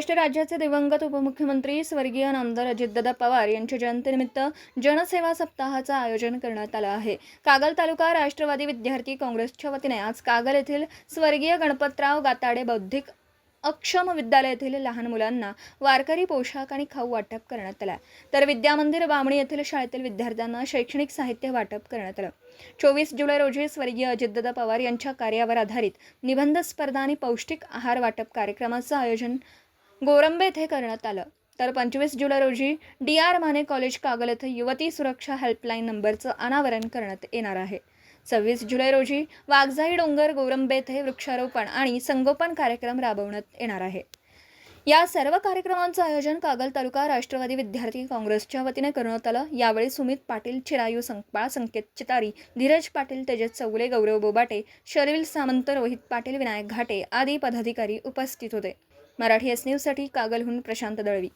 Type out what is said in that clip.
महाराष्ट्र राज्याचे दिवंगत उपमुख्यमंत्री स्वर्गीय नामदार अजितदादा पवार यांच्या जयंतीनिमित्त जनसेवा सप्ताहाचं आयोजन करण्यात आलं आहे। कागल तालुका राष्ट्रवादी विद्यार्थी काँग्रेसच्या वतीने आज कागल येथील स्वर्गीय गणपतराव गाताडे बौद्धिक अक्षम विद्यालय येथील लहान मुलांना वारकरी पोशाख आणि खाऊ वाटप करण्यात आला। तर विद्यामंदिर बामणी येथील शाळेतील विद्यार्थ्यांना शैक्षणिक साहित्य वाटप करण्यात आलं। 24 जुलै रोजी स्वर्गीय अजितदादा पवार यांच्या कार्यावर आधारित निबंध स्पर्धा आणि पौष्टिक आहार वाटप कार्यक्रमाचं आयोजन गोरंबे येथे करण्यात आलं। तर 25 जुलै रोजी DR माने कॉलेज कागल येथे युवती सुरक्षा हेल्पलाईन नंबरचं अनावरण करण्यात येणार आहे। 26 जुलै रोजी वाघजाई डोंगर गोरंबे येथे वृक्षारोपण आणि संगोपन कार्यक्रम राबवण्यात येणार आहे। या सर्व कार्यक्रमांचं आयोजन कागल तालुका राष्ट्रवादी विद्यार्थी काँग्रेसच्या वतीने करण्यात आलं। यावेळी सुमित पाटील, चिरायू संकपाळ, संकेत चितारी, धीरज पाटील, तेजस चौगुले, गौरव बोबाटे, शर्विल सामंत, रोहित पाटील, विनायक घाटे आदी पदाधिकारी उपस्थित होते। मराठी एस न्यूजसाठी कागलहून प्रशांत दळवी।